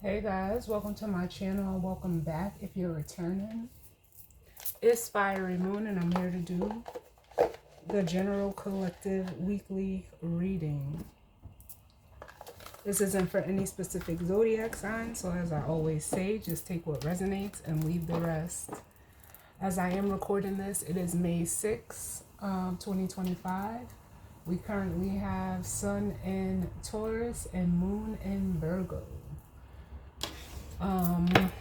Hey guys, welcome to my channel. Welcome back if you're returning. It's Fiery Moon and I'm here to do the general collective weekly reading. This isn't for any specific zodiac sign, so as I always say, just take what resonates and leave the rest. As I am recording this, it is May 6th, 2025. We currently have Sun in Taurus and Moon in Virgo. I'm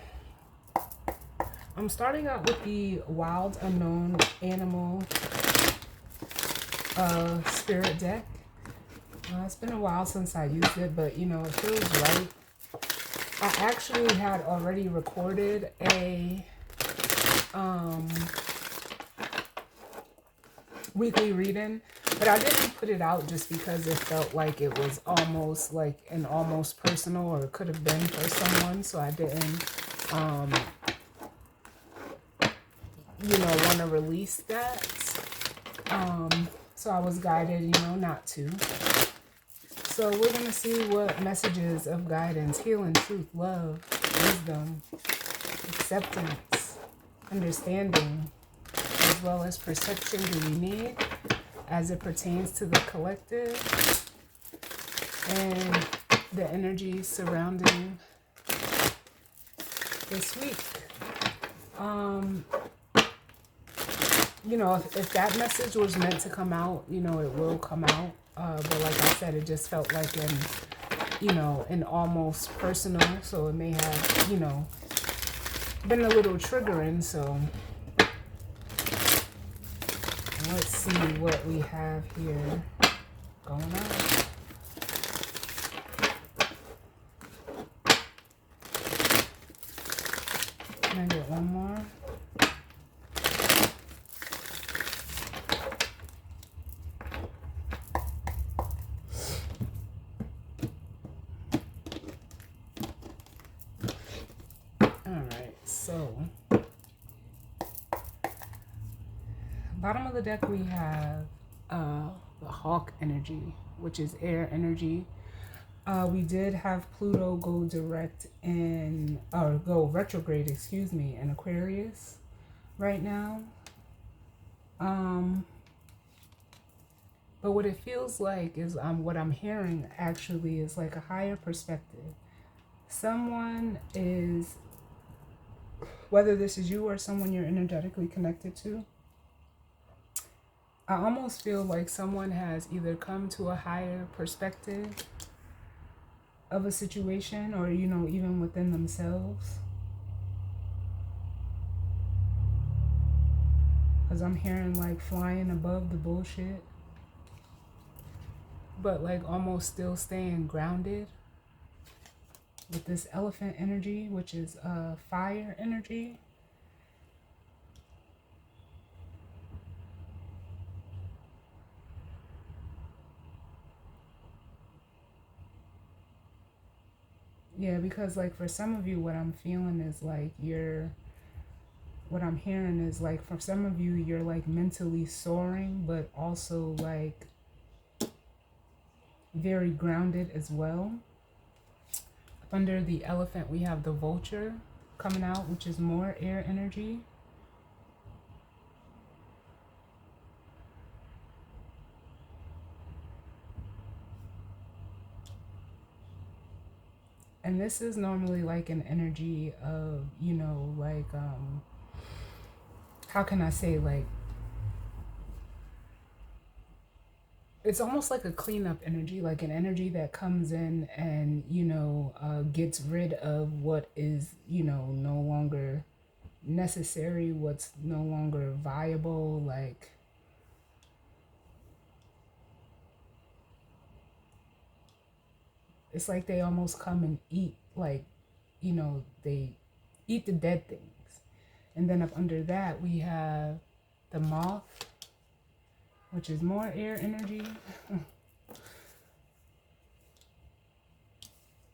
starting out with the Wild Unknown Animal Spirit deck. It's been a while since I used it, but you know, it feels right. I actually had already recorded a weekly reading, but I didn't put it out just because it felt like it was almost like an almost personal, or it could have been for someone, so I didn't want to release that. So I was guided, not to. So we're going to see what messages of guidance, healing, truth, love, wisdom, acceptance, understanding, as well as perception do we need as it pertains to the collective and the energy surrounding this week. If that message was meant to come out, it will come out. But like I said, it just felt like an almost personal. So it may have, been a little triggering. So let's see what we have here going on. Can I get one more? So, bottom of the deck we have the Hawk energy, which is air energy. We did have Pluto go go retrograde, in Aquarius right now. But what it feels like is what I'm hearing actually is like a higher perspective. Someone is, whether this is you or someone you're energetically connected to, I almost feel like someone has either come to a higher perspective of a situation, or, even within themselves. Because I'm hearing like flying above the bullshit, but like almost still staying grounded with this elephant energy, which is fire energy. Yeah, because like for some of you, what I'm feeling is like what I'm hearing is like for some of you, you're like mentally soaring, but also like very grounded as well. Under the elephant, we have the vulture coming out, which is more air energy. And this is normally like an energy of, how can I say, like, it's almost like a cleanup energy, like an energy that comes in and, gets rid of what is, no longer necessary, what's no longer viable. Like, it's like they almost come and eat, like, they eat the dead things. And then up under that, we have the moth, which is more air energy.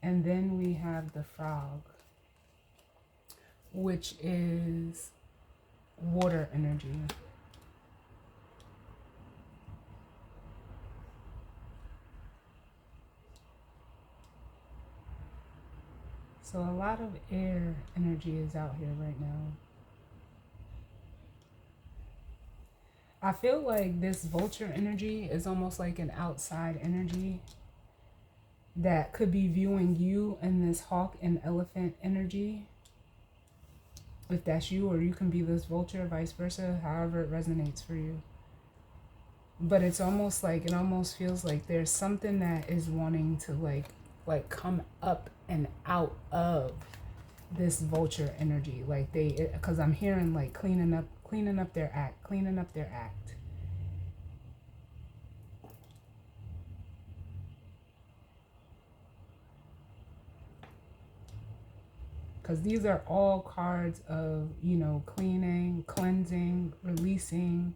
And then we have the frog, which is water energy. So a lot of air energy is out here right now. I feel like this vulture energy is almost like an outside energy that could be viewing you in this hawk and elephant energy. If that's you, or you can be this vulture, vice versa, however it resonates for you. But it's almost like, it almost feels like there's something that is wanting to like come up and out of this vulture energy. Like they, because I'm hearing like cleaning up their act, cleaning up their act. Because these are all cards of, you know, cleaning, cleansing, releasing,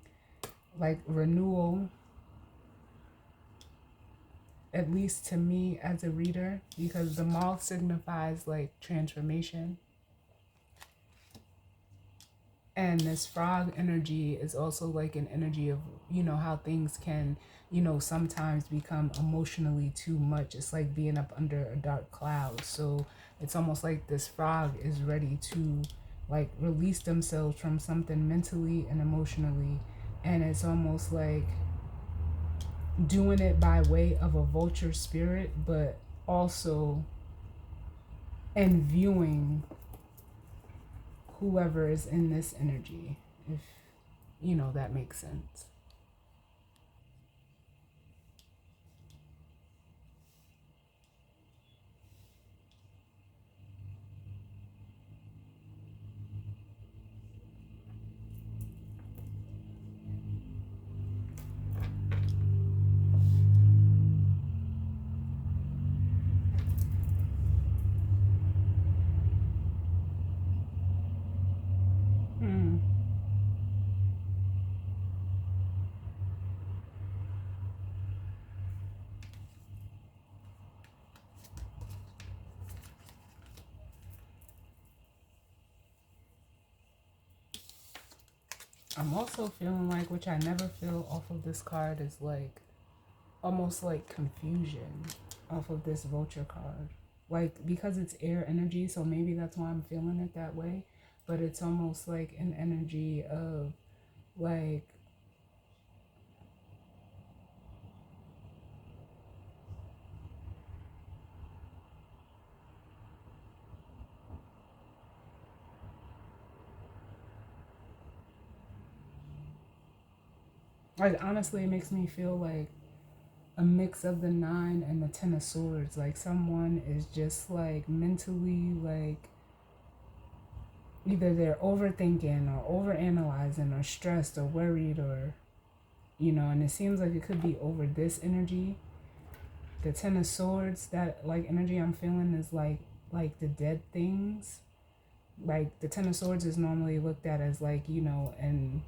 like renewal. At least to me as a reader, because the moth signifies like transformation. And this frog energy is also like an energy of, you know, how things can, you know, sometimes become emotionally too much. It's like being up under a dark cloud. So it's almost like this frog is ready to like release themselves from something mentally and emotionally. And it's almost like doing it by way of a vulture spirit, but also and viewing whoever is in this energy, if you know that makes sense. Hmm. I'm also feeling like, which I never feel off of this card, is like almost like confusion off of this vulture card. Like, because it's air energy, so maybe that's why I'm feeling it that way. But it's almost like an energy of like, honestly, it makes me feel like a mix of the nine and the 10 of swords. Like someone is just like mentally like, either they're overthinking or overanalyzing or stressed or worried, or you know, and it seems like it could be over this energy. The 10 of swords, that like energy I'm feeling is like the dead things. Like the 10 of swords is normally looked at as like, you know, and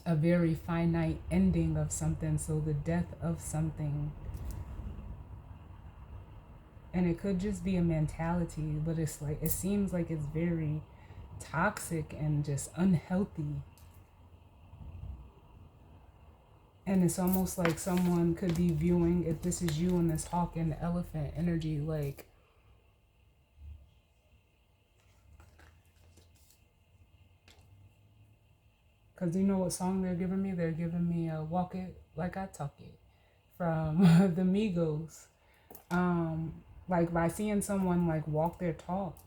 a very finite ending of something, so the death of something. And it could just be a mentality, but it's like, it seems like it's very toxic and just unhealthy. And it's almost like someone could be viewing, if this is you in this hawk and elephant energy, like, because you know what song they're giving me? They're giving me a Walk It Like I Talk It from the Migos. Um, like by seeing someone like walk their talk,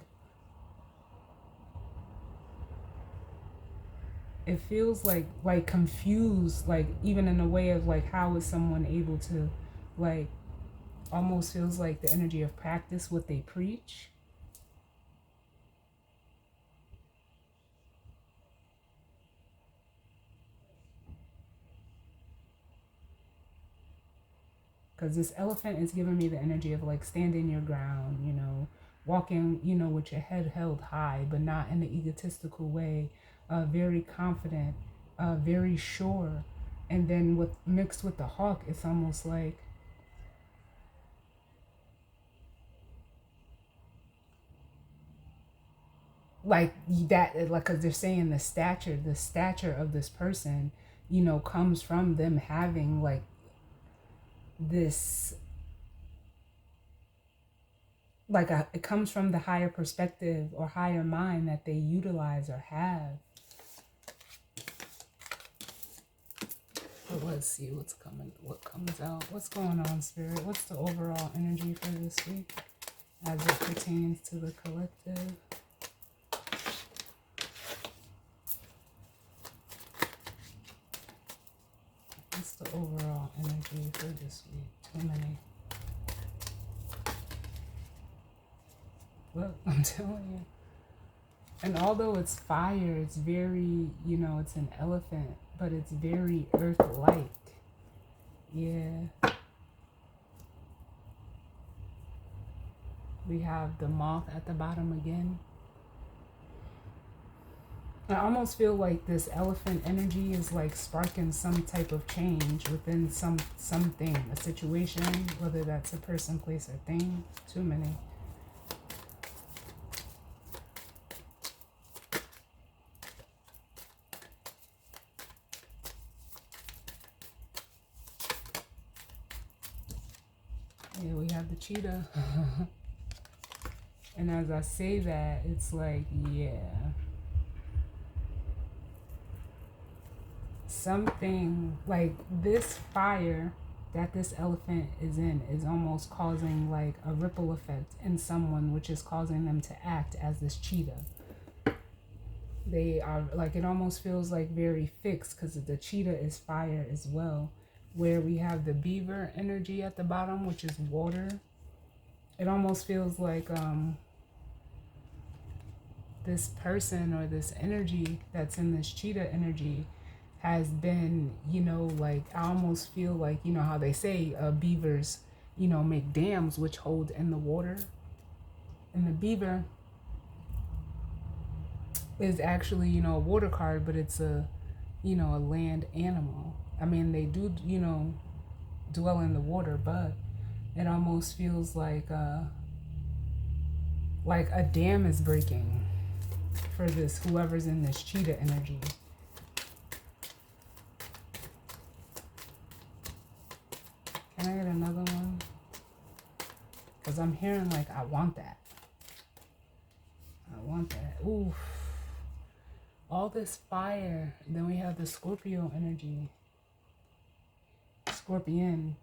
it feels like confused, like even in a way of like, how is someone able to like, almost feels like the energy of practice what they preach. Because this elephant is giving me the energy of like standing your ground, you know, walking, you know, with your head held high, but not in an egotistical way, very confident, very sure. And then with mixed with the hawk, it's almost like that, like, because they're saying the stature of this person, you know, comes from them having like this like it comes from the higher perspective or higher mind that they utilize or have. But let's see what's coming, what comes out. What's going on, Spirit? What's the overall energy for this week as it pertains to the collective? What's the overall energy for this week? Too many. Look, I'm telling you. And although it's fire, it's very, you know, it's an elephant, but it's very earth-like. Yeah. We have the moth at the bottom again. I almost feel like this elephant energy is like sparking some type of change within something, a situation, whether that's a person, place, or thing. Too many. Yeah, we have the cheetah. And as I say that, it's like, yeah. Something like this fire that this elephant is in is almost causing like a ripple effect in someone, which is causing them to act as this cheetah. They are like, it almost feels like very fixed because the cheetah is fire as well. Where we have the beaver energy at the bottom, which is water. It almost feels like this person or this energy that's in this cheetah energy has been, you know, like, I almost feel like, you know how they say beavers, you know, make dams which hold in the water. And the beaver is actually, you know, a water card, but it's a, you know, a land animal. I mean, they do, you know, dwell in the water, but it almost feels like a dam is breaking for this, whoever's in this cheetah energy. Can I get another one? Because I'm hearing like, I want that. I want that. Oof. All this fire. Then we have the Scorpio energy. Scorpion.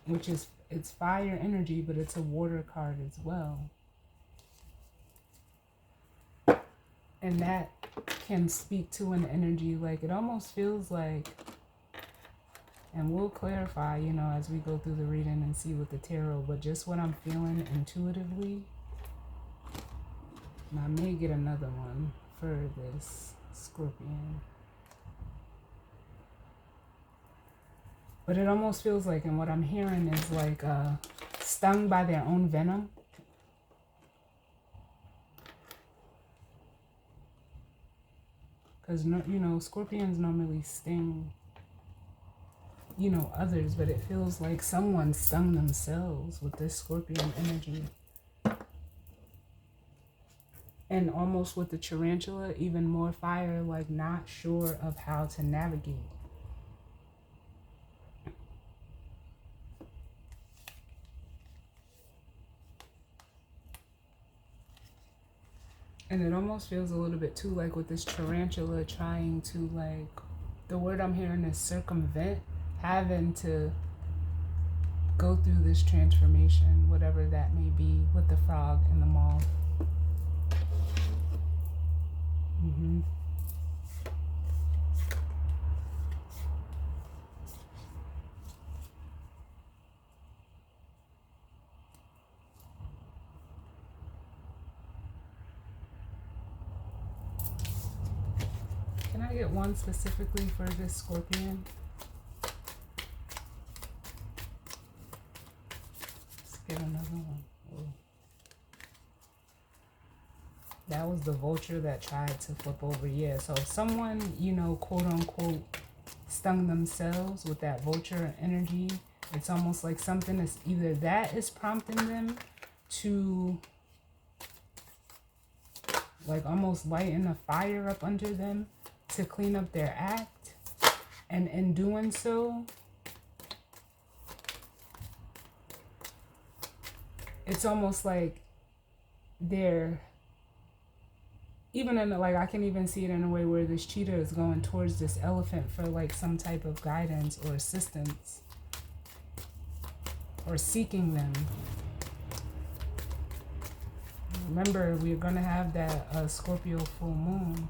Which is, it's fire energy, but it's a water card as well. And that can speak to an energy, like, it almost feels like, and we'll clarify, you know, as we go through the reading and see with the tarot, but just what I'm feeling intuitively. And I may get another one for this Scorpion. But it almost feels like, and what I'm hearing is like stung by their own venom. Because, you know, scorpions normally sting, you know, others, but it feels like someone stung themselves with this Scorpion energy. And almost with the tarantula, even more fire, like not sure of how to navigate. And it almost feels a little bit too like with this tarantula trying to, like, the word I'm hearing is circumvent, having to go through this transformation, whatever that may be, with the frog and the moth. Can I get one specifically for this Scorpion? Let's get another one. Oh. That was the vulture that tried to flip over. Yeah, so if someone, you know, quote unquote, stung themselves with that vulture energy, it's almost like something is either that is prompting them to, like, almost lighten a fire up under them to clean up their act. And in doing so, it's almost like they're even in like I can even see it in a way where this cheetah is going towards this elephant for like some type of guidance or assistance or seeking them. Remember, we're gonna have that Scorpio full moon.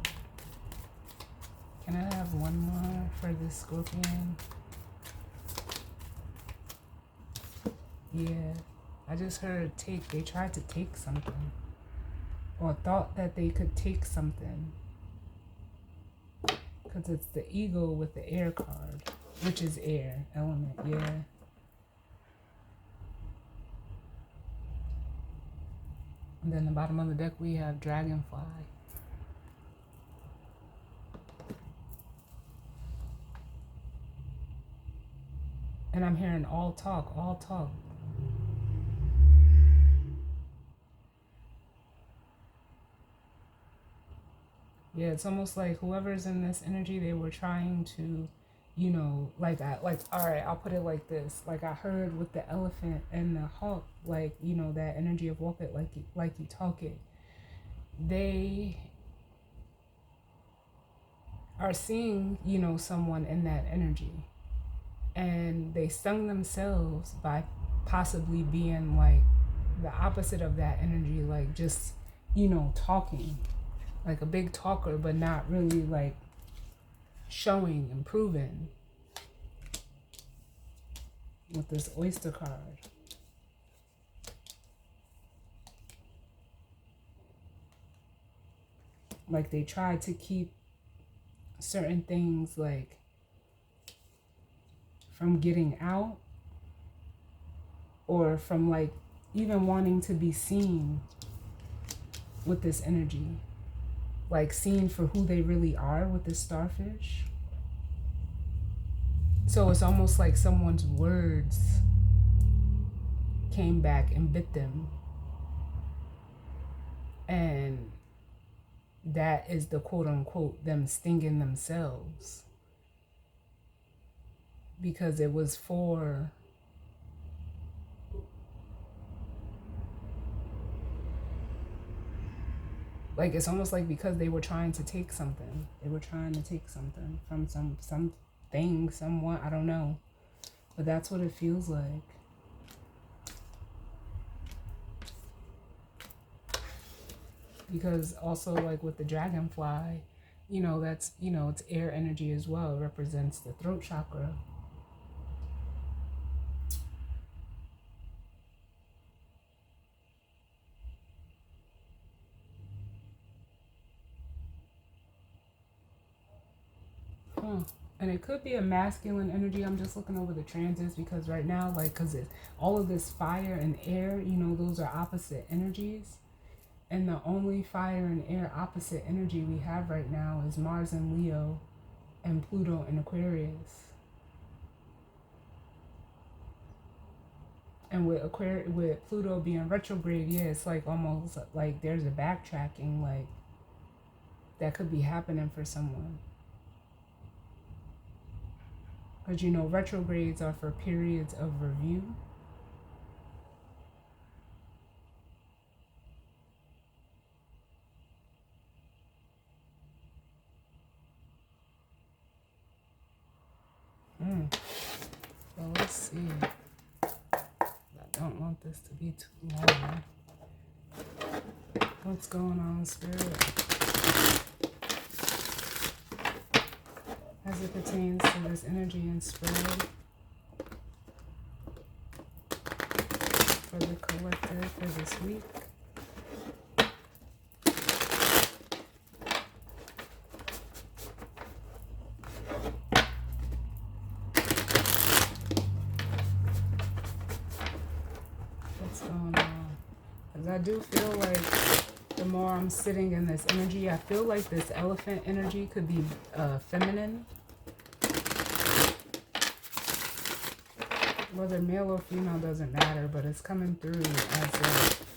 Can I have one more for this Scorpion? Yeah, I just heard take. They tried to take something. Or thought that they could take something. Because it's the eagle with the air card. Which is air element, yeah. And then the bottom of the deck we have dragonfly. And I'm hearing all talk, all talk. Yeah, it's almost like whoever's in this energy, they were trying to, you know, like all right, I'll put it like this. Like I heard with the elephant and the hawk, like, you know, that energy of walk it like you talk it. They are seeing, you know, someone in that energy. And they stung themselves by possibly being like the opposite of that energy, like just, you know, talking. Like a big talker, but not really like showing and proving with this oyster card. Like they tried to keep certain things like from getting out or from like even wanting to be seen with this energy. Like seen for who they really are with this starfish. So it's almost like someone's words came back and bit them. And that is the quote unquote them stinging themselves. Because it was for like it's almost like because they were trying to take something. They were trying to take something from something, someone, I don't know. But that's what it feels like. Because also like with the dragonfly, you know, that's, you know, it's air energy as well. It represents the throat chakra. And it could be a masculine energy. I'm just looking over the transits because right now, like, because all of this fire and air, you know, those are opposite energies. And the only fire and air opposite energy we have right now is Mars in Leo and Pluto in Aquarius. And with Pluto being retrograde, yeah, it's like almost like there's a backtracking, like, that could be happening for someone. Because, you know, retrogrades are for periods of review. Well, let's see. I don't want this to be too long. What's going on, Spirit? As it pertains to this energy and spread for the collective for this week. What's going on? Because I do feel like the more I'm sitting in this energy, I feel like this elephant energy could be feminine. Whether male or female doesn't matter, but it's coming through as a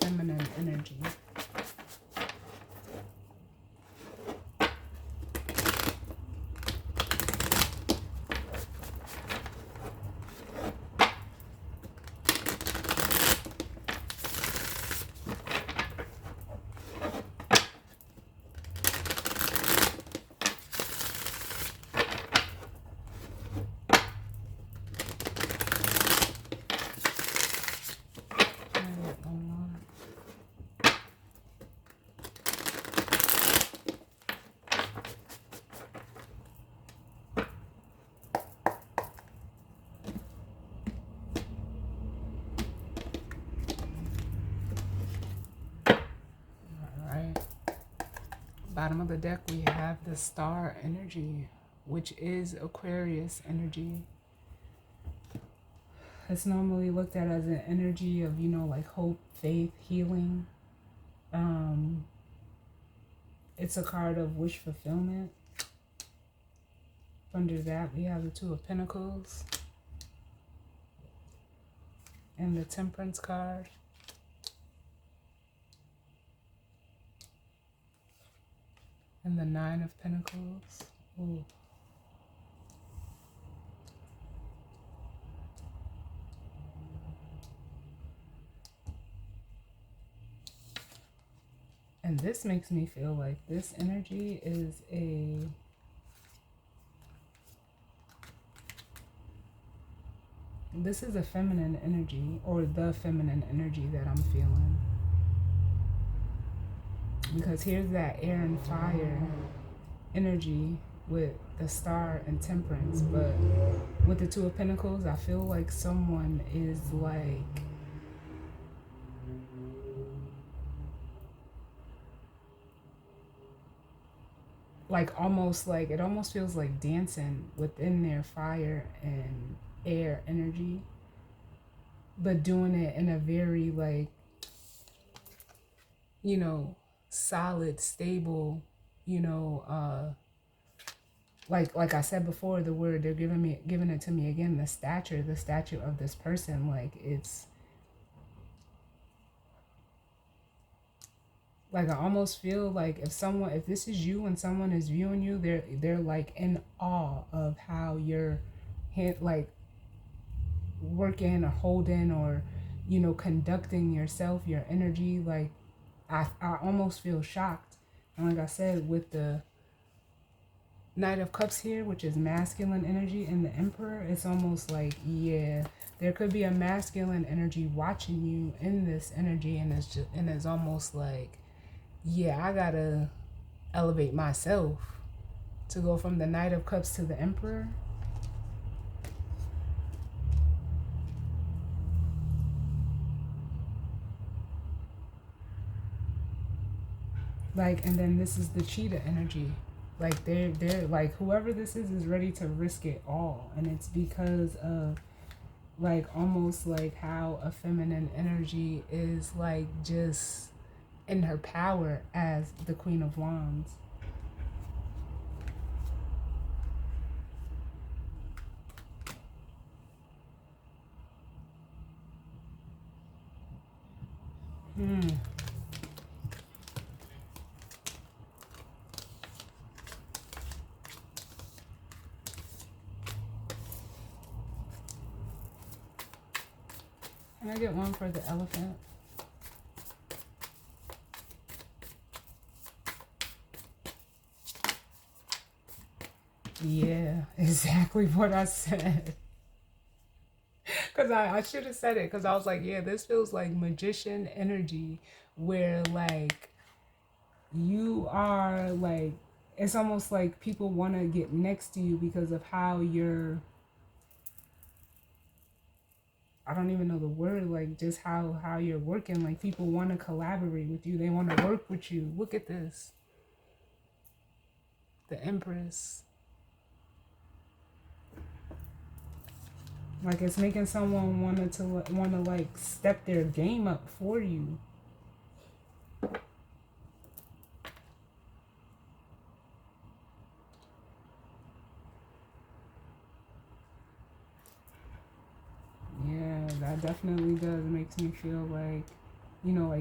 feminine energy. Bottom of the deck, we have the star energy, which is Aquarius energy. It's normally looked at as an energy of, like hope, faith, healing. It's a card of wish fulfillment. Under that, we have the Two of Pentacles and the Temperance card. And the Nine of Pentacles. Ooh. And this makes me feel like this energy is this is a feminine energy, or the feminine energy that I'm feeling. Because here's that air and fire energy with the Star and Temperance. But with the Two of Pentacles, I feel like someone is almost like, it almost feels like dancing within their fire and air energy, but doing it in a very solid, stable, like I said before, the word they're giving it to me again, the stature of this person, it's I almost feel like if this is you and someone is viewing you, they're in awe of how you're working or holding or conducting yourself, your energy. I almost feel shocked. And like I said, with the Knight of Cups here, which is masculine energy, and the Emperor, it's almost yeah, there could be a masculine energy watching you in this energy, and it's almost yeah, I gotta elevate myself to go from the Knight of Cups to the Emperor. And then this is the Cheetah energy. They're whoever this is ready to risk it all. And it's because of almost how a feminine energy is just in her power as the Queen of Wands. Can I get one for the Elephant? Yeah, exactly what I said. Because I should have said it, because I was yeah, this feels like magician energy, where you are it's almost like people want to get next to you because of how you're, I don't even know the word, just how you're working. People want to collaborate with you. They want to work with you. Look at this. The Empress. It's making someone want to step their game up for you. Yeah, that definitely does. Makes me feel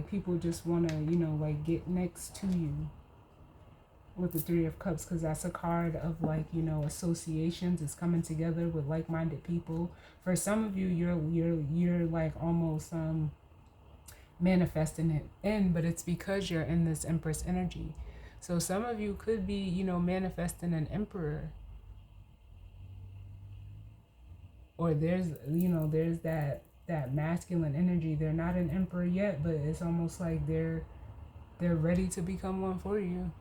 people just want to, get next to you with the Three of Cups, because that's a card of associations. It's coming together with like-minded people. For some of you, you're almost manifesting it in, but it's because you're in this Empress energy. So some of you could be manifesting an Emperor, or there's that masculine energy. They're not an Emperor yet, but it's almost like they're ready to become one for you.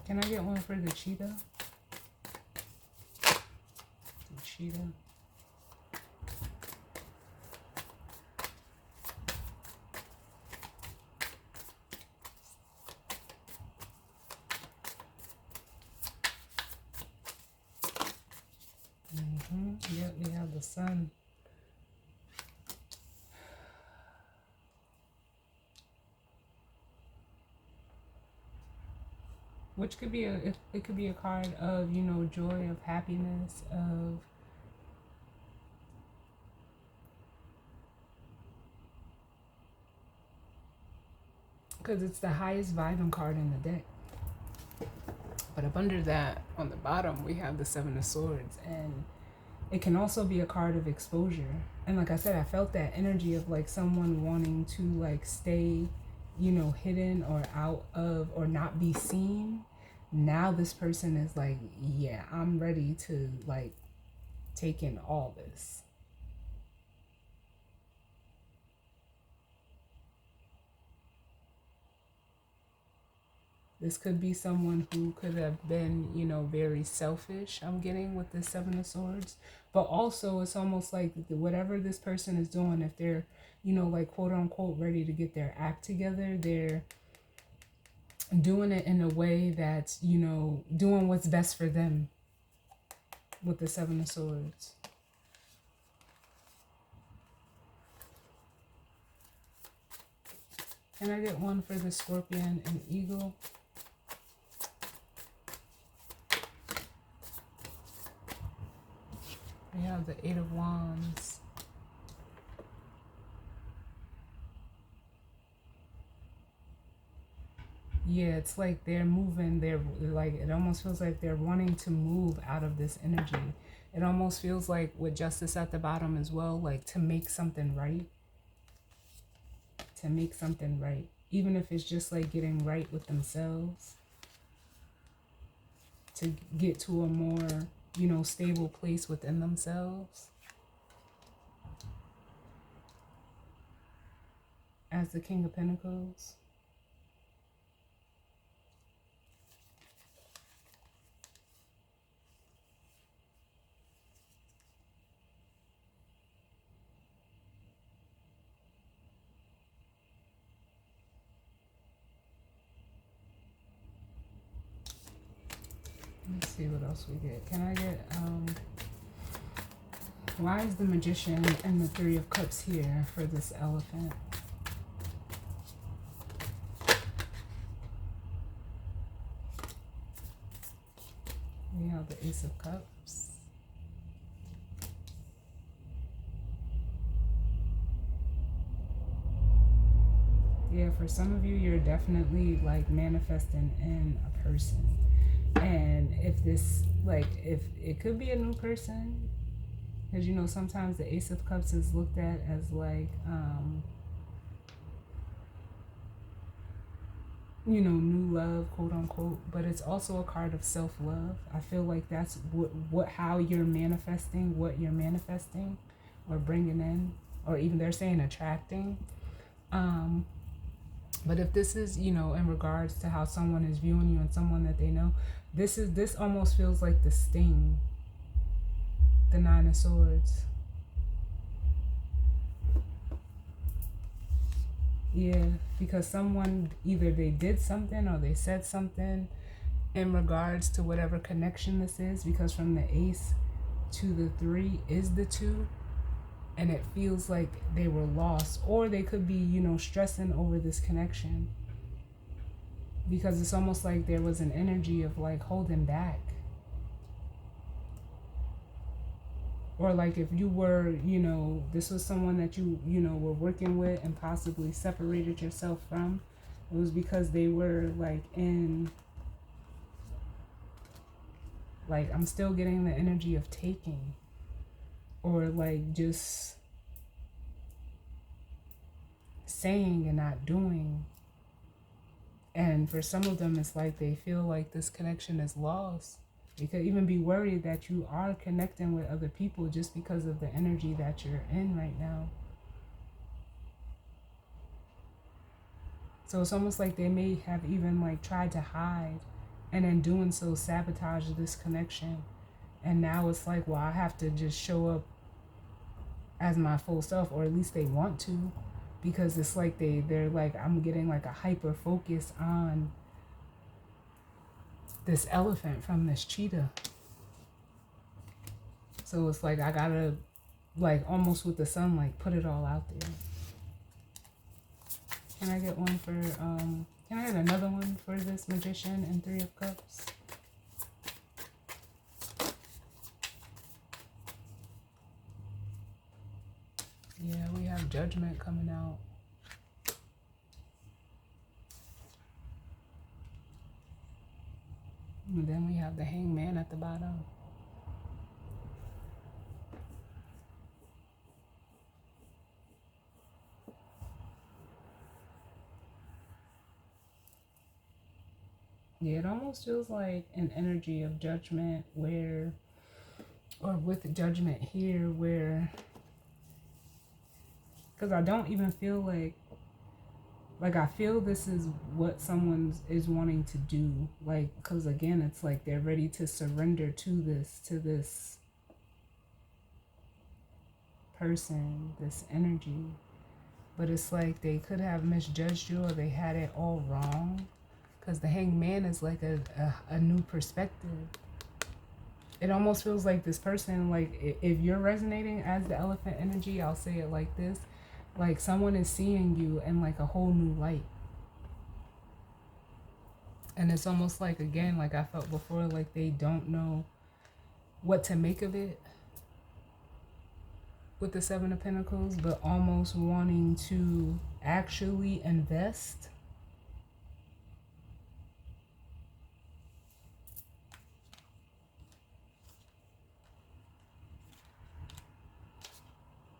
Can I get one for the Cheetah? Rashida. Yep, we have the sun. Which could be it could be a card of, you know, joy, of happiness, of because it's the highest vibing card in the deck. But up under that, on the bottom, we have the Seven of Swords, and it can also be a card of exposure. And like I said, I felt that energy of like someone wanting to like stay, you know, hidden or out of or not be seen. Now this person is like, yeah, I'm ready to like take in all this. This could be someone who could have been, you know, very selfish, I'm getting with the Seven of Swords. But also, it's almost like whatever this person is doing, if they're, you know, like quote unquote ready to get their act together, they're doing it in a way that's, you know, doing what's best for them with the Seven of Swords. Can I get one for the Scorpion and Eagle? We have the Eight of Wands. Yeah, it's like they're moving. They're like, it almost feels like they're wanting to move out of this energy. It almost feels like with Justice at the bottom as well, like to make something right. To make something right. Even if it's just like getting right with themselves. To get to a more, you know, stable place within themselves. As the King of Pentacles. Let's see what else we get. Can I get, why is the Magician and the Three of Cups here for this elephant? We have the Ace of Cups. Yeah, for some of you, you're definitely like manifesting in a person. And if this, like, if it could be a new person, because, you know, sometimes the Ace of Cups is looked at as like, you know, new love, quote unquote, but it's also a card of self-love. I feel like that's how you're manifesting, what you're manifesting or bringing in, or even they're saying attracting. But if this is, you know, in regards to how someone is viewing you and someone that they know, this almost feels like the sting, the Nine of Swords. Yeah, because someone, either they did something or they said something in regards to whatever connection this is, because from the Ace to the Three is the Two, and it feels like they were lost, or they could be, you know, stressing over this connection, because it's almost like there was an energy of like holding back. Or like if you were, you know, this was someone that you know, were working with and possibly separated yourself from, it was because they were like in, like, I'm still getting the energy of taking, or like just saying and not doing. And for some of them, it's like they feel like this connection is lost. They could even be worried that you are connecting with other people just because of the energy that you're in right now. So it's almost like they may have even like tried to hide, and in doing so sabotage this connection. And now it's like, well, I have to just show up as my full self, or at least they want to, because it's like they're like, I'm getting like a hyper focus on this elephant from this cheetah. So it's like I gotta, like, almost with the sun, like, put it all out there. Can I get one for can I get another one for this Magician and Three of Cups? Yeah, we have Judgment coming out. And then we have the Hangman at the bottom. Yeah, it almost feels like an energy of judgment where, or with Judgment here, where, because I don't even feel like I feel this is what someone is wanting to do. Like, because again, it's like they're ready to surrender to this person, this energy. But it's like they could have misjudged you, or they had it all wrong. Because the Hangman is like a new perspective. It almost feels like this person, like, if you're resonating as the elephant energy, I'll say it like this. Like, someone is seeing you in like a whole new light. And it's almost like, again, like I felt before, like they don't know what to make of it with the Seven of Pentacles, but almost wanting to actually invest.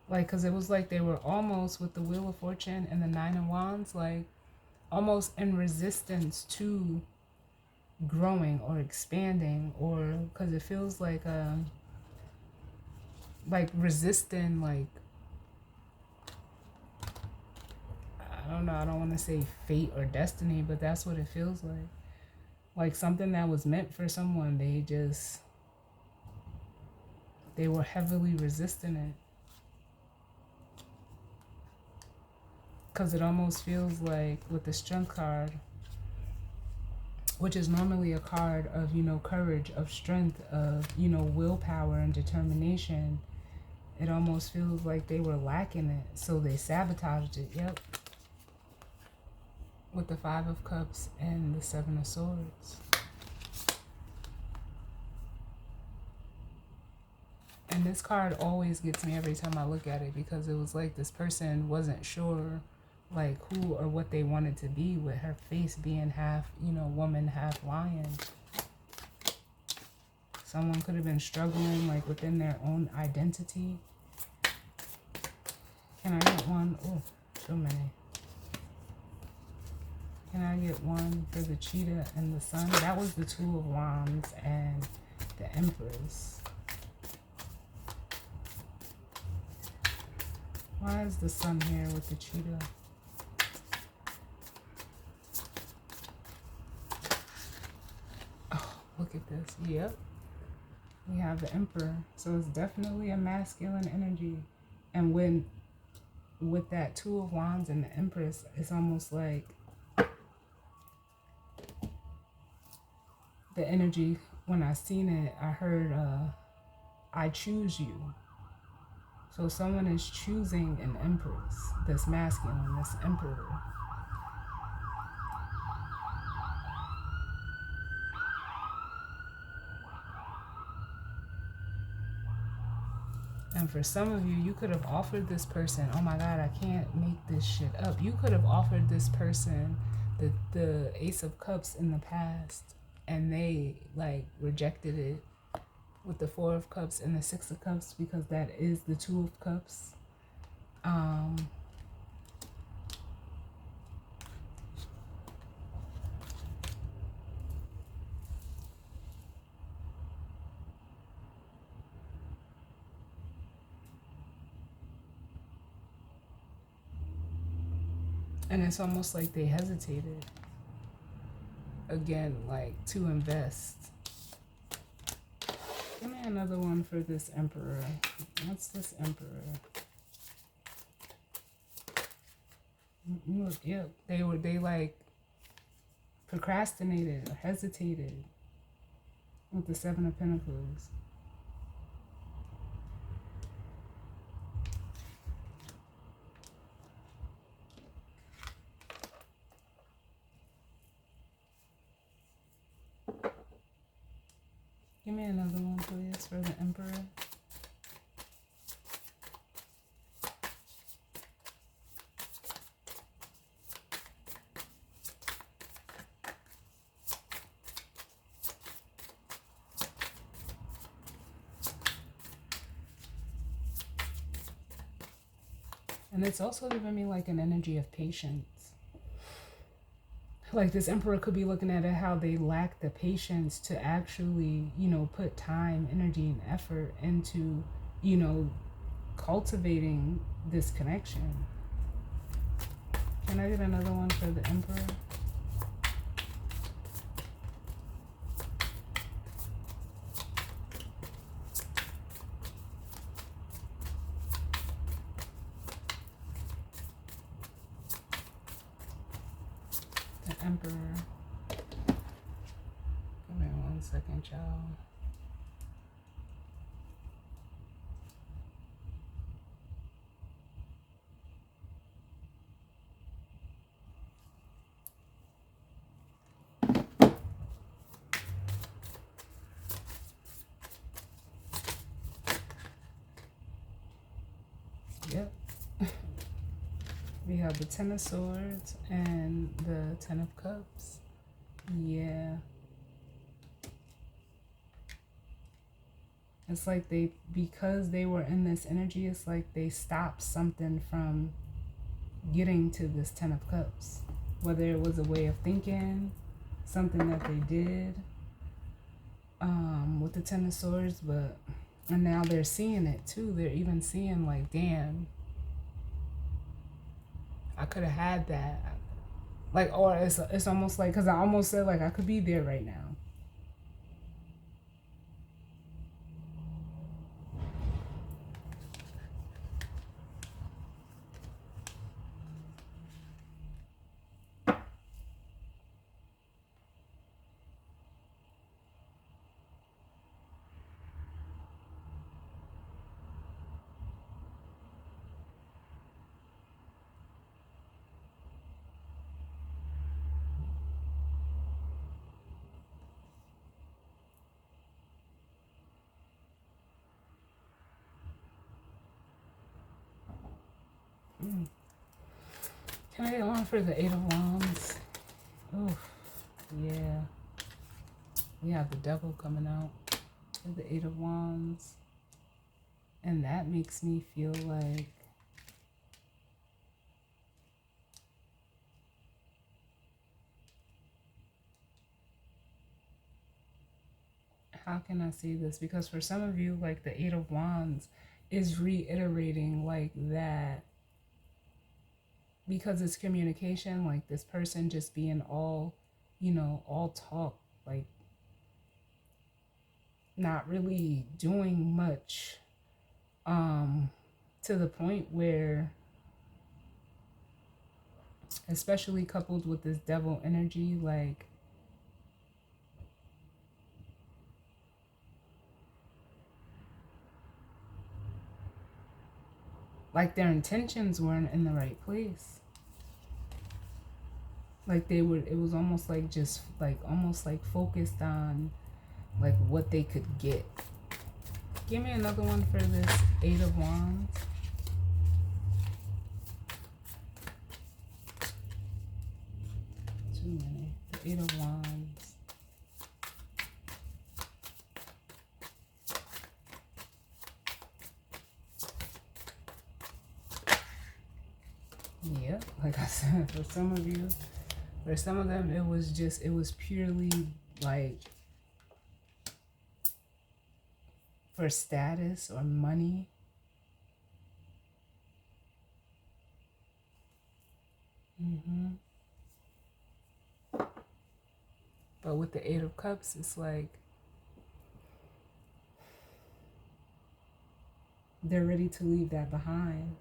Like, because it was like they were almost, with the Wheel of Fortune and the Nine of Wands, like almost in resistance to growing or expanding, or because it feels like resisting, like, I don't know, I don't want to say fate or destiny, but that's what it feels like. Like something that was meant for someone, they were heavily resisting it. Because it almost feels like with the Strength card, which is normally a card of, courage, of strength, of, willpower and determination, it almost feels like they were lacking it. So they sabotaged it. Yep. With the Five of Cups and the Seven of Swords. And this card always gets me every time I look at it, because it was like this person wasn't sure like who or what they wanted to be, with her face being half, woman, half lion. Someone could have been struggling like within their own identity. Can I get one? Oh, so many. Can I get one for the Cheetah and the Sun? That was the Two of Wands and the Empress. Why is the Sun here with the Cheetah? Oh, look at this. Yep. We have the Emperor. So it's definitely a masculine energy. And with that Two of Wands and the Empress, it's almost like the energy, when I seen it, I heard, I choose you. So someone is choosing an Empress, this masculine, this Emperor. And for some of you, you could have offered this person, oh my God, I can't make this shit up. You could have offered this person the Ace of Cups in the past, and they like rejected it, with the Four of Cups and the Six of Cups, because that is the Two of Cups. And it's almost like they hesitated, again, like to invest. Give me another one for this emperor. What's this emperor? Look, yep. They like procrastinated or hesitated with the Seven of Pentacles. Give me another one, please, for the emperor. And it's also giving me like an energy of patience. Like this emperor could be looking at it how they lack the patience to actually, put time, energy, and effort into, cultivating this connection. Can I get another one for the emperor? Emperor. Give me 1 second, y'all. Yep. We have the Ten of Swords and the Ten of Cups. Yeah. It's like because they were in this energy, it's like they stopped something from getting to this Ten of Cups. Whether it was a way of thinking, something that they did with the Ten of Swords, and now they're seeing it too. They're even seeing like, damn, I could have had that. Like, or it's almost like, because I almost said like I could be there right now. Can I get one for the Eight of Wands? Oof. Yeah. We have the Devil coming out with the Eight of Wands. And that makes me feel like how can I say this? Because for some of you, like the Eight of Wands is reiterating like that, because it's communication, like this person just being all, all talk, like not really doing much, to the point where, especially coupled with this Devil energy, like their intentions weren't in the right place. Like it was almost like just like almost like focused on like what they could get. Give me another one for this Eight of Wands. Too many. The Eight of Wands. Yeah, like I said, for some of you, for some of them, it was purely like for status or money. But with the Eight of Cups, it's like they're ready to leave that behind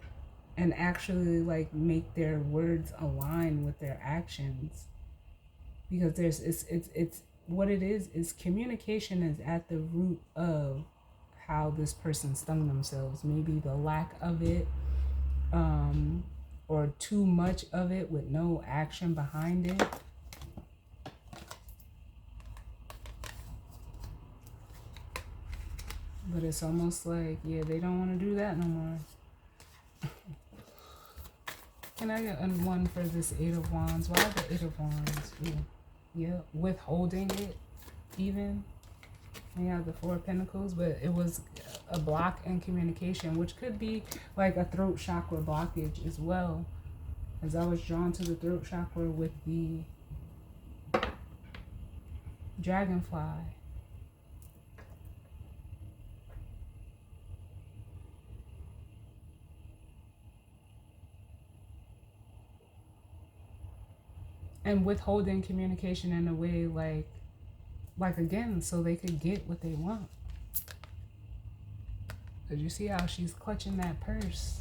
and actually like make their words align with their actions, because it's what it is communication is at the root of how this person stung themselves. Maybe the lack of it, or too much of it with no action behind it. But it's almost like, yeah, they don't want to do that no more. Can I get one for this Eight of Wands? Why the Eight of Wands? Ooh. Yeah, withholding it even. We have the Four of Pentacles, but it was a block in communication, which could be like a throat chakra blockage as well. As I was drawn to the throat chakra with the dragonfly. And withholding communication in a way like again, so they could get what they want. Because you see how she's clutching that purse.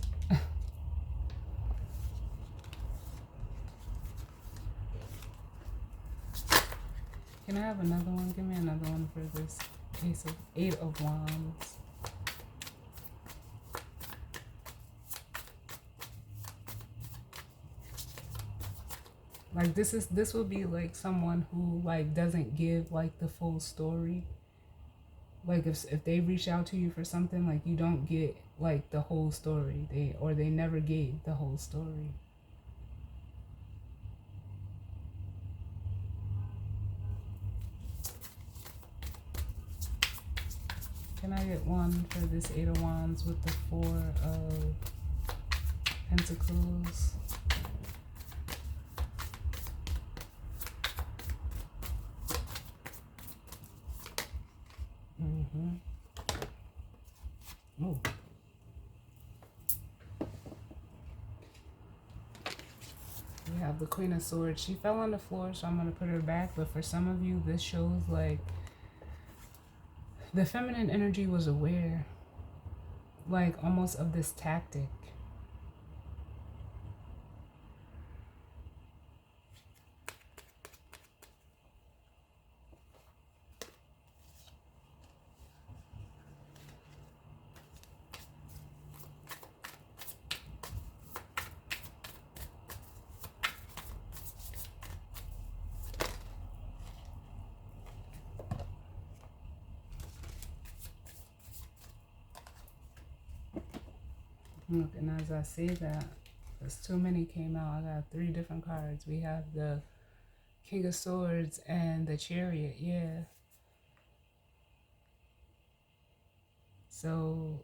Can I have another one? Give me another one for this Eight of Wands. Like this will be like someone who like doesn't give like the full story. Like if they reach out to you for something, like you don't get like the whole story. They never gave the whole story. Can I get one for this Eight of Wands with the Four of Pentacles? Oh. We have the Queen of Swords. She fell on the floor, so I'm going to put her back. But for some of you, this shows like the feminine energy was aware, like almost of this tactic. Look, and as I say that, because too many came out, I got 3 different cards. We have the King of Swords and the Chariot, yeah. So,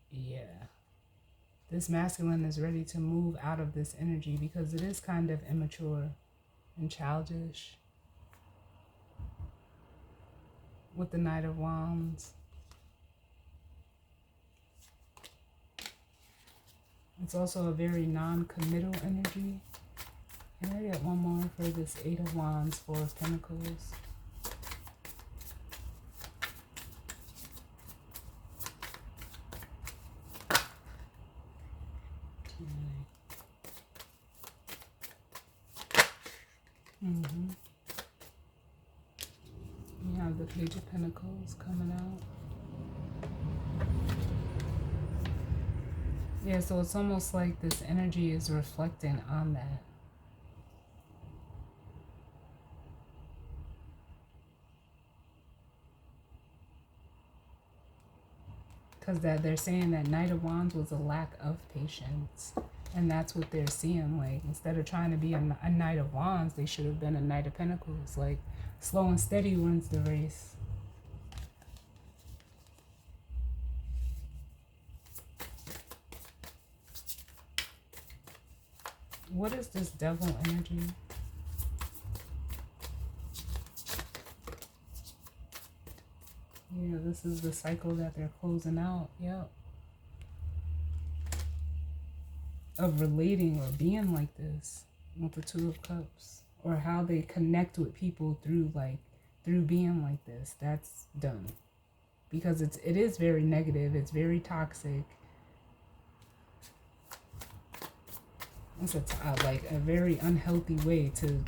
yeah. This masculine is ready to move out of this energy because it is kind of immature and childish. With the Knight of Wands. It's also a very non-committal energy. Can I get one more for this Eight of Wands, Four of Pentacles? We have the Page of Pentacles coming out. Yeah, so it's almost like this energy is reflecting on that. Because they're saying that Knight of Wands was a lack of patience. And that's what they're seeing. Like, instead of trying to be a Knight of Wands, they should have been a Knight of Pentacles. Like, slow and steady wins the race. What is this Devil energy? Yeah, this is the cycle that they're closing out. Yep. Of relating or being like this with the Two of Cups. Or how they connect with people through being like this. That's done. because it is very negative. It's very toxic. It's like a very unhealthy way to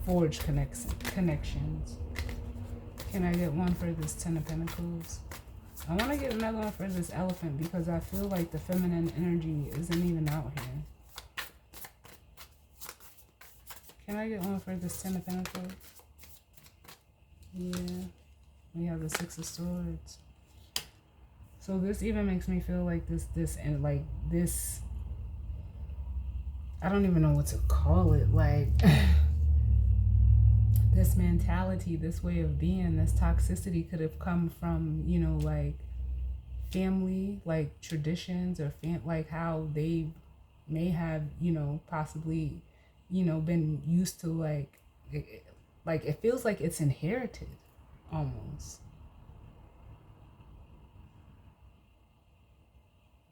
forge connections. Can I get one for this Ten of Pentacles? I want to get another one for this Elephant because I feel like the feminine energy isn't even out here. Can I get one for this Ten of Pentacles? Yeah. We have the Six of Swords. So this even makes me feel like this, I don't even know what to call it. Like, this mentality, this way of being, this toxicity could have come from, you know, like family, like traditions, or like how they may have, you know, possibly, you know, been used to, like it feels like it's inherited almost.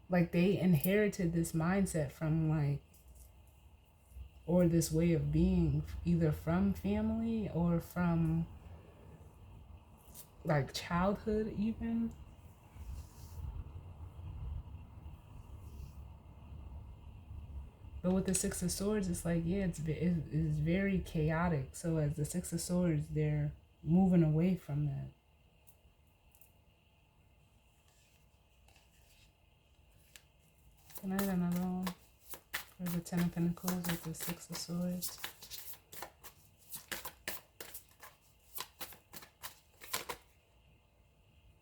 Like they inherited this mindset from, like, or this way of being, either from family or from like childhood even. But with the Six of Swords, it's like, yeah, it's very chaotic. So as the Six of Swords, they're moving away from that. Can I have another one for the Ten of Pentacles with the Six of Swords?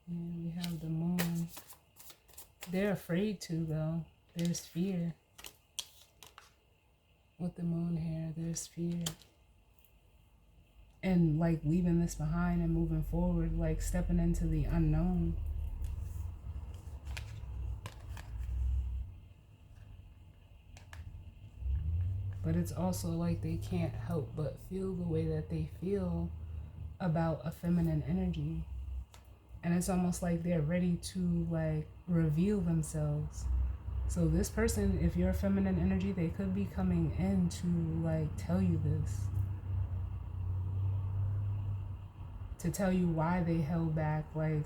And we have the Moon. They're afraid to, though. There's fear. With the Moon here, there's fear. And like leaving this behind and moving forward, like stepping into the unknown. But it's also like they can't help but feel the way that they feel about a feminine energy. And it's almost like they're ready to, like, reveal themselves. So this person, if you're a feminine energy, they could be coming in to, like, tell you this. To tell you why they held back, like,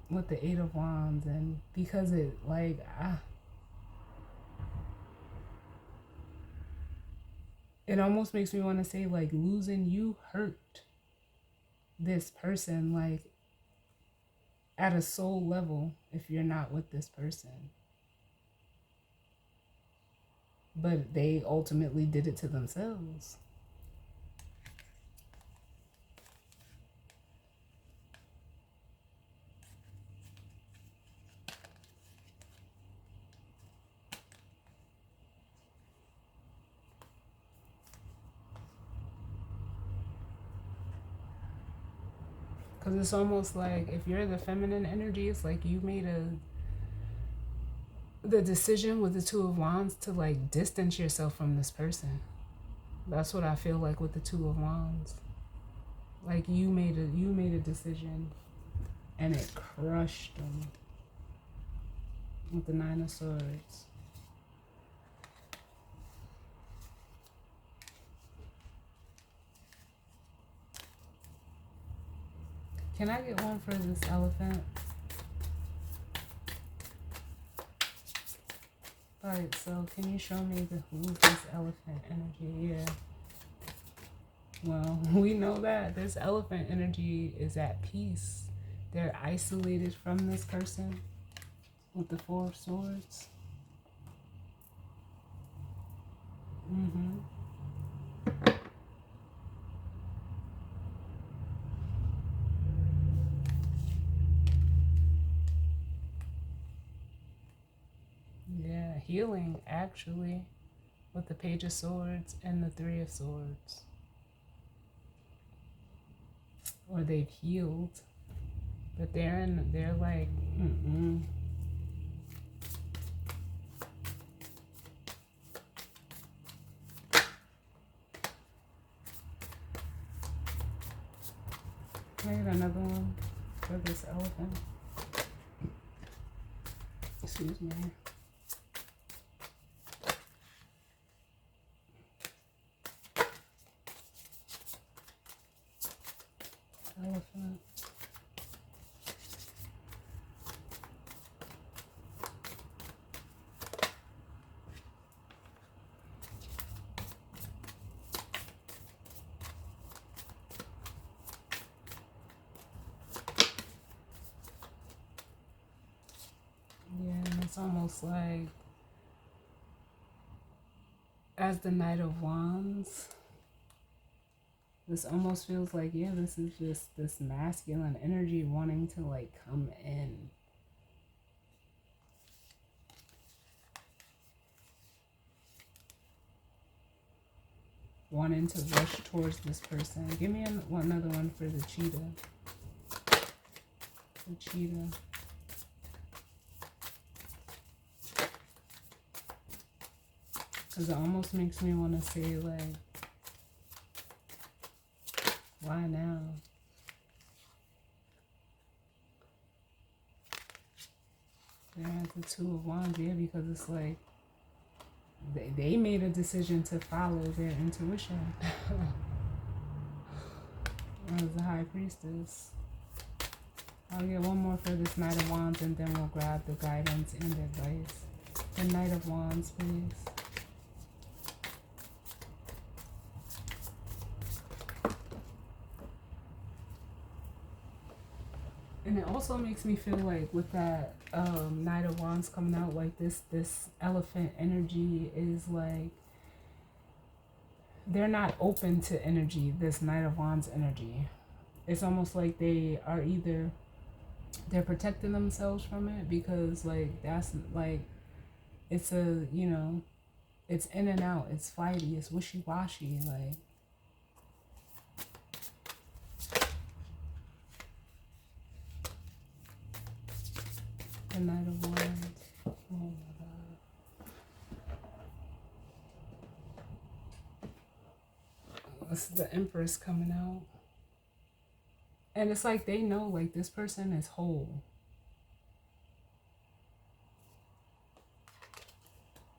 with the Eight of Wands. And because it, like, it almost makes me want to say, like, losing you hurt this person, like, at a soul level, if you're not with this person. But they ultimately did it to themselves. Because it's almost like if you're the feminine energy, it's like you made the decision with the Two of Wands to, like, distance yourself from this person. That's what I feel like with the Two of Wands. Like you made a decision and it crushed them with the Nine of Swords. Can I get one for this Elephant? Alright, so can you show me who's this Elephant energy? Yeah. Well, we know that this Elephant energy is at peace. They're isolated from this person with the Four of Swords. Yeah, healing, actually, with the Page of Swords and the Three of Swords. Or they've healed, but they're like, Can I get another one for this Elephant? Excuse me. Elephant. almost like, as the Knight of Wands, this almost feels like, yeah, this is just this masculine energy wanting to like come in. Wanting to rush towards this person. Give me another one for the cheetah. The cheetah. Because it almost makes me want to say, like, why now? There's the Two of Wands, yeah, because it's like, they made a decision to follow their intuition. As the High Priestess. I'll get one more for this Knight of Wands and then we'll grab the guidance and advice. The Knight of Wands, please. And it also makes me feel like with that Knight of Wands coming out, like this elephant energy is like, they're not open to energy, this Knight of Wands energy. It's almost like they are either, they're protecting themselves from it because like, that's like, it's a, you know, it's in and out, it's flighty, it's wishy-washy, like. The Knight of Wands. Oh my God. This is the Empress coming out. And it's like they know like this person is whole.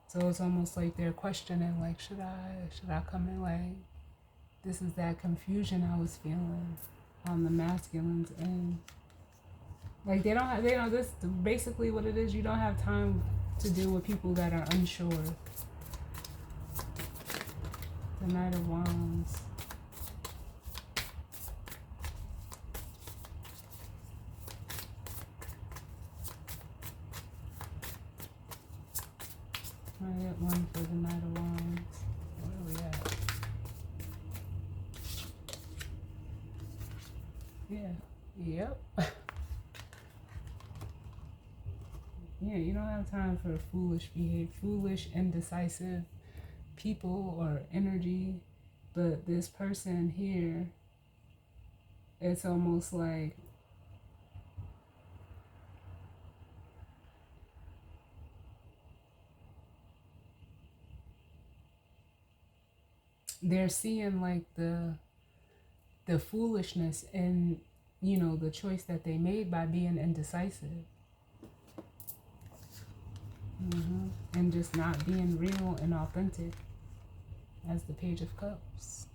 So it's almost like they're questioning like, should I come in? Like, this is that confusion I was feeling on the masculine's end. Like they don't this basically what it is. You don't have time to deal with people that are unsure. The Knight of Wands. I get one for the Knight of Wands. Where are we at? Yeah. Yep. Yeah, you don't have time for foolish behavior, foolish, indecisive people or energy. But this person here, it's almost like they're seeing like the foolishness in, you know, the choice that they made by being indecisive. And just not being real and authentic, as the Page of Cups.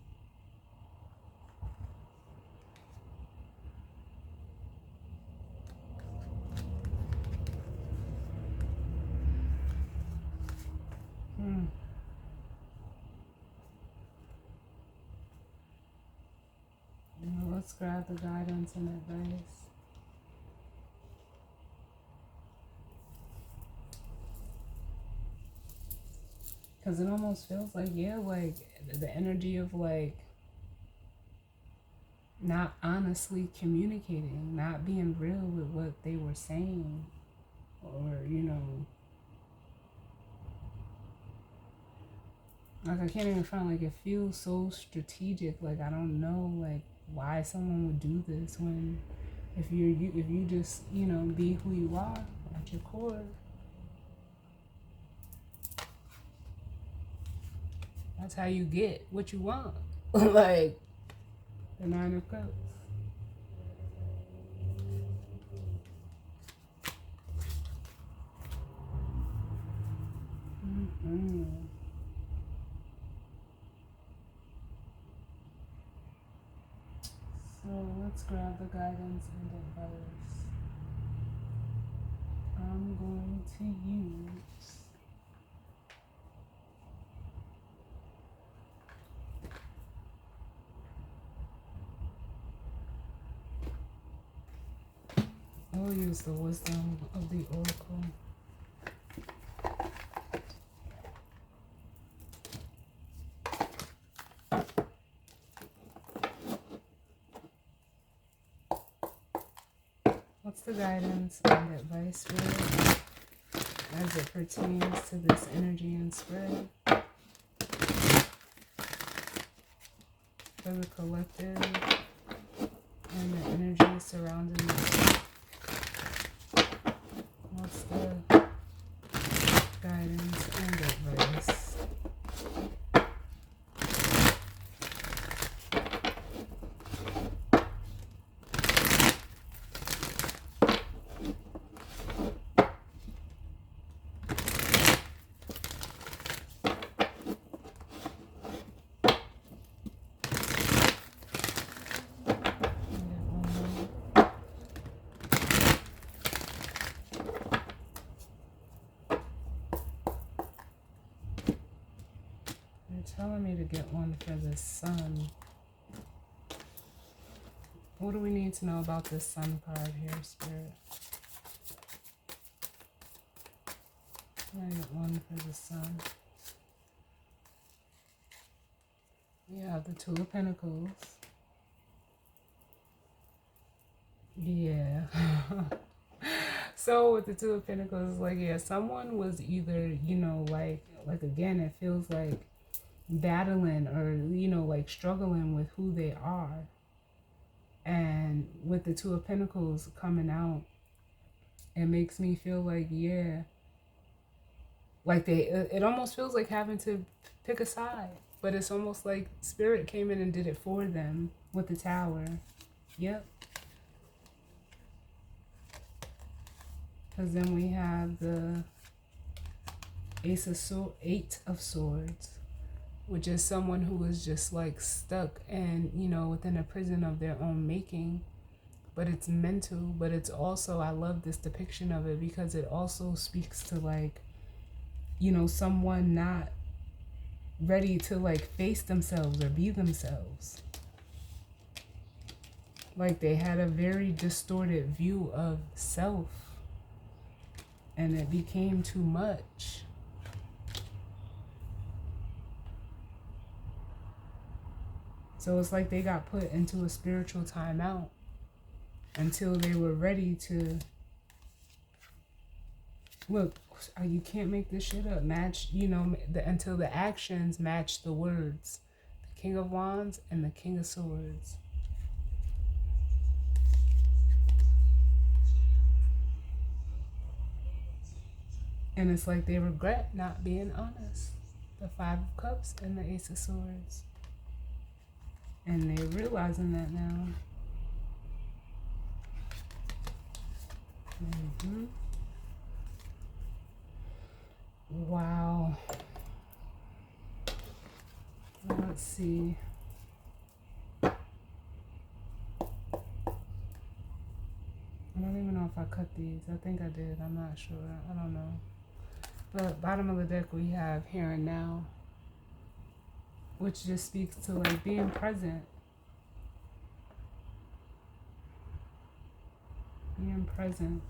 Now let's grab the guidance and advice. Because it almost feels like, yeah, like the energy of like not honestly communicating, not being real with what they were saying, or, you know, like I can't even find, like it feels so strategic. Like I don't know like why someone would do this when if you just, you know, be who you are at your core. That's how you get what you want. Like the Nine of Cups. So let's grab the guidance and advice. I'm going to use I'll use the wisdom of the Oracle. What's the guidance and advice, Spirit, as it pertains to this energy and spread for the collective and the energy surrounding us? What's the guidance and advice? Telling me to get one for the sun. What do we need to know about this sun card here, Spirit? Can I get one for the sun? We have the Two of Pentacles. Yeah. So with the Two of Pentacles, like, yeah, someone was either, you know, like again, it feels like battling or, you know, like struggling with who they are. And with the Two of Pentacles coming out, it makes me feel like, yeah, like it almost feels like having to pick a side, but it's almost like Spirit came in and did it for them with the Tower. Yep. Because then we have the Eight of Swords, which is someone who is just like stuck and, you know, within a prison of their own making. But it's mental, but it's also, I love this depiction of it because it also speaks to, like, you know, someone not ready to like face themselves or be themselves. Like they had a very distorted view of self and it became too much. So it's like they got put into a spiritual timeout until they were ready to, look, you can't make this shit up, match, you know, until the actions match the words. The King of Wands and the King of Swords. And it's like they regret not being honest. The Five of Cups and the Ace of Swords. And they're realizing that now. Wow. Let's see. I don't even know if I cut these. I think I did. I'm not sure. I don't know. But bottom of the deck we have Here and Now, which just speaks to like being present. Being present.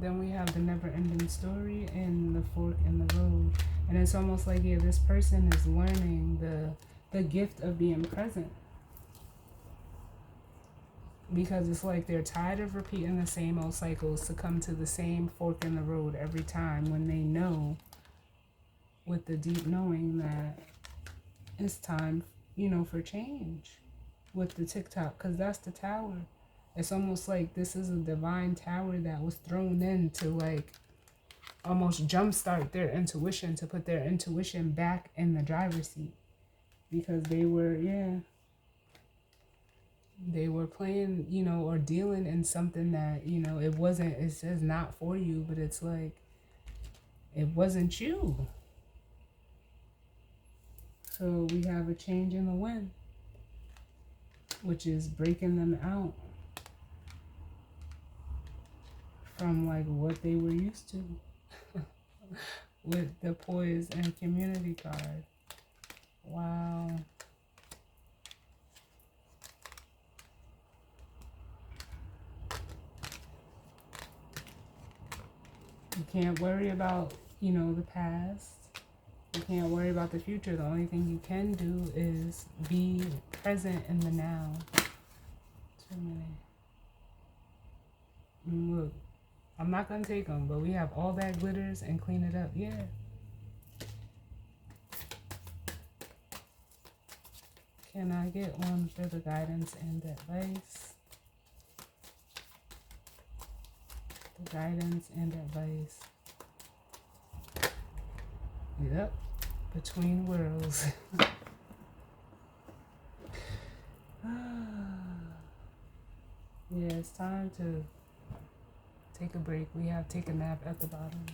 Then we have the Never Ending Story and the Fork in the Road. And it's almost like, yeah, this person is learning the gift of being present. Because it's like they're tired of repeating the same old cycles to come to the same fork in the road every time, when they know, with the deep knowing, that it's time, you know, for change with the TikTok, because that's the Tower. It's almost like this is a divine tower that was thrown in to like almost jumpstart their intuition, to put their intuition back in the driver's seat, because they were, yeah, they were playing, you know, or dealing in something that, you know, it wasn't, it says not for you, but it's like, it wasn't you. So we have a change in the wind, which is breaking them out from like what they were used to with the Poise and Community card. Wow. You can't worry about, you know, the past. You can't worry about the future. The only thing you can do is be present in the now. a minute. Look, I'm not going to take them, but we have all that glitters and clean it up. Yeah. Can I get one for the guidance and advice? The guidance and advice. Yep. Between worlds. Yeah, it's time to take a break. We have take a nap at the bottom.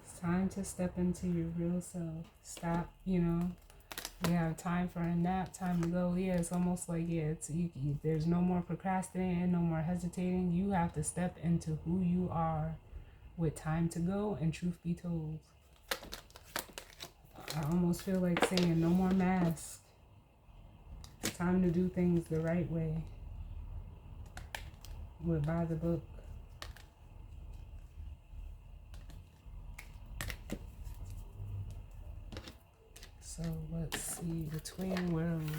It's time to step into your real self. Stop, we have time for a nap, time to go. Yeah, it's almost like, there's no more procrastinating, no more hesitating. You have to step into who you are with time to go and truth be told. I almost feel like saying no more masks. It's time to do things the right way. We're by the book. So let's see, between worlds.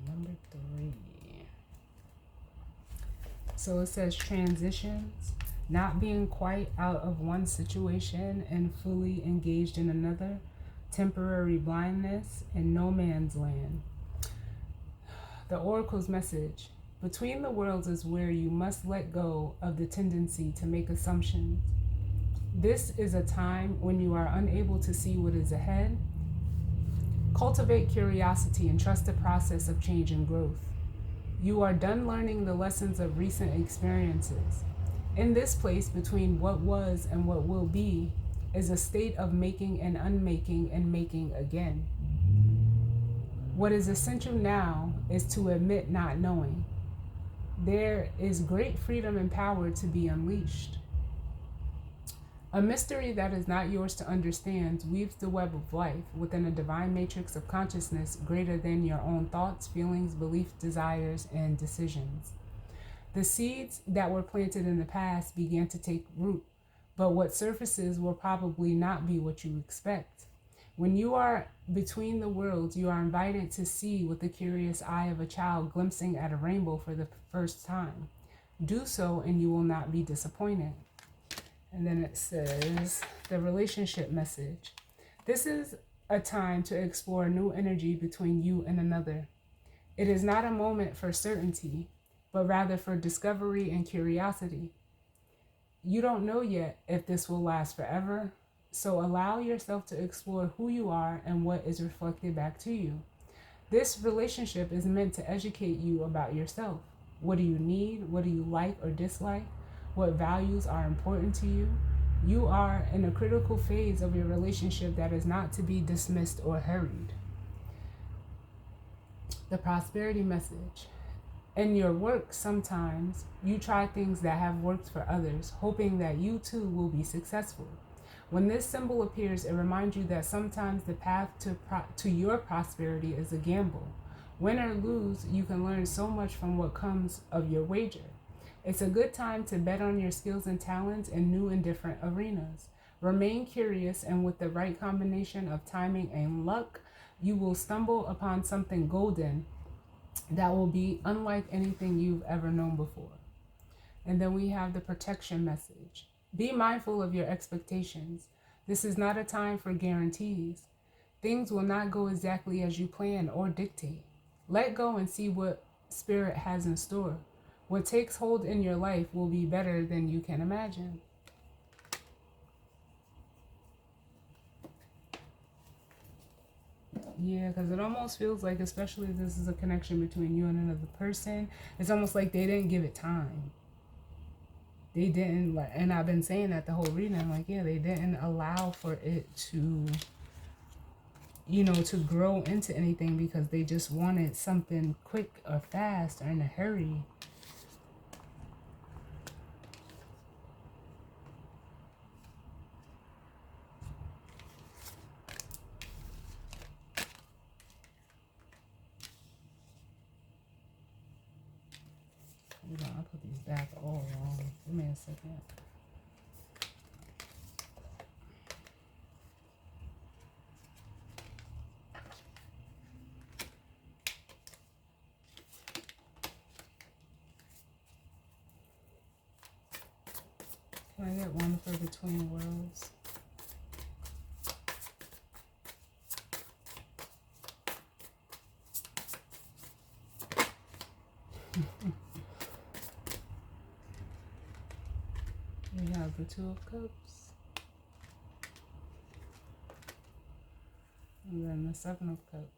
Number 3. So it says transitions, not being quite out of one situation and fully engaged in another, temporary blindness, and no man's land. The oracle's message: between the worlds is where you must let go of the tendency to make assumptions. This is a time when you are unable to see what is ahead. Cultivate curiosity and trust the process of change and growth. You are done learning the lessons of recent experiences. In this place between what was and what will be is a state of making and unmaking and making again. What is essential now is to admit not knowing. There is great freedom and power to be unleashed. A mystery that is not yours to understand weaves the web of life within a divine matrix of consciousness greater than your own thoughts, feelings, beliefs, desires, and decisions. The seeds that were planted in the past began to take root, but what surfaces will probably not be what you expect. When you are between the worlds, you are invited to see with the curious eye of a child glimpsing at a rainbow for the first time. Do so and you will not be disappointed. And then it says the relationship message. This is a time to explore new energy between you and another. It is not a moment for certainty, but rather for discovery and curiosity. You don't know yet if this will last forever, so allow yourself to explore who you are and what is reflected back to you. This relationship is meant to educate you about yourself. What do you need? What do you like or dislike? What values are important to you? You are in a critical phase of your relationship that is not to be dismissed or hurried. The prosperity message. In your work, sometimes you try things that have worked for others, hoping that you too will be successful. When this symbol appears, it reminds you that sometimes the path to your prosperity is a gamble. Win or lose, you can learn so much from what comes of your wager. It's a good time to bet on your skills and talents in new and different arenas. Remain curious, and with the right combination of timing and luck, you will stumble upon something golden that will be unlike anything you've ever known before. And then we have the protection message. Be mindful of your expectations. This is not a time for guarantees. Things will not go exactly as you plan or dictate. Let go and see what Spirit has in store. What takes hold in your life will be better than you can imagine. Yeah, because it almost feels like, especially if this is a connection between you and another person, it's almost like they didn't give it time. They didn't, and I've been saying that the whole reading, I'm like, yeah, they didn't allow for it to, to grow into anything because they just wanted something quick or fast or in a hurry. I'll put these back all wrong. Give me a second. Can I get one for Between Worlds? We have the Two of Cups. And then the Seven of Cups.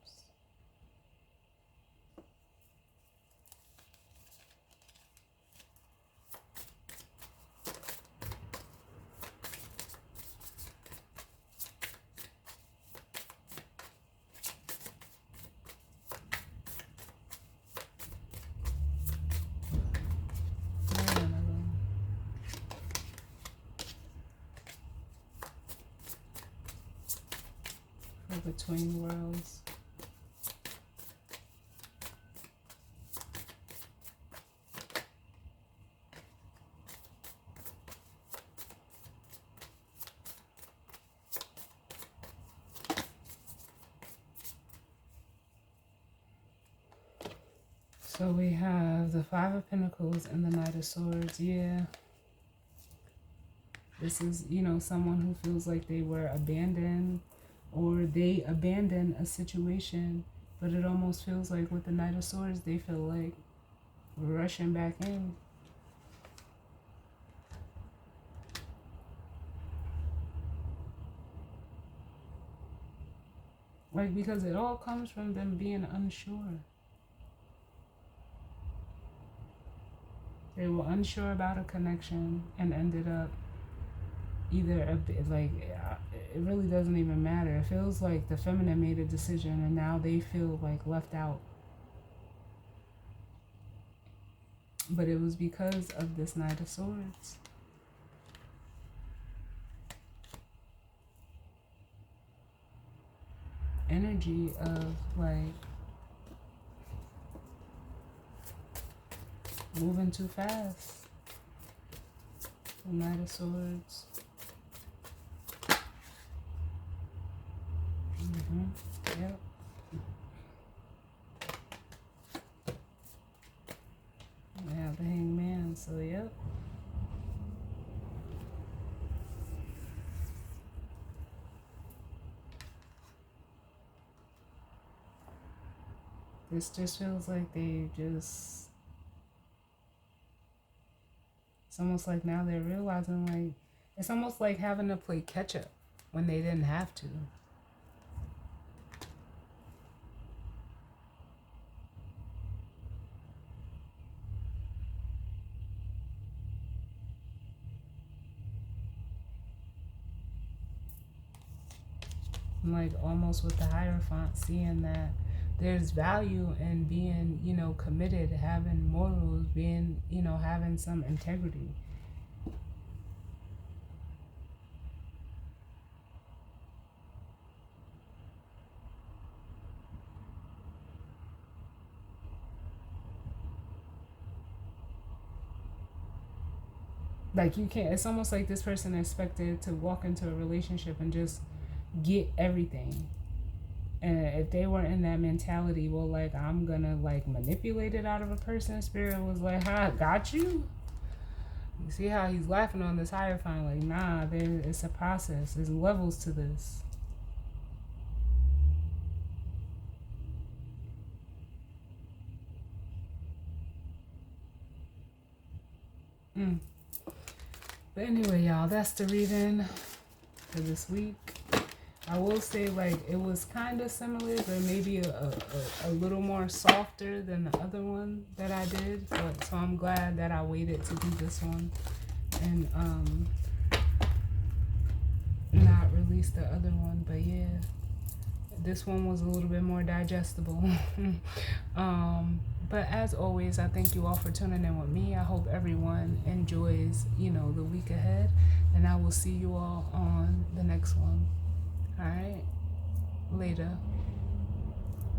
Between Worlds. So we have the Five of Pentacles and the Knight of Swords. Yeah. This is, you know, someone who feels like they were abandoned, or they abandon a situation, but it almost feels like with the Knight of Swords, they feel like rushing back in. Like, because it all comes from them being unsure. They were unsure about a connection and ended up either a bit like, it really doesn't even matter. It feels like the feminine made a decision and now they feel like left out. But it was because of this Knight of Swords. Energy of like moving too fast. The Knight of Swords. Yep. Yeah, the Hangman, so yep. This just feels like they just, it's almost like now they're realizing, like, it's almost like having to play catch up when they didn't have to. Like almost with the Hierophant, seeing that there's value in being, you know, committed, having morals, being, you know, having some integrity. Like you can't, it's almost like this person expected to walk into a relationship and just get everything. And if they were in that mentality, well, like, I'm gonna like manipulate it out of a person, Spirit was like, "Ha, got you." You see how he's laughing on this Hierophant, like, nah, it's a process. There's levels to this. But anyway, y'all, that's the reading for this week. I will say, like, it was kind of similar, but maybe a little more softer than the other one that I did. But so I'm glad that I waited to do this one and not release the other one. But yeah, this one was a little bit more digestible. But as always, I thank you all for tuning in with me. I hope everyone enjoys, you know, the week ahead, and I will see you all on the next one. All right, later.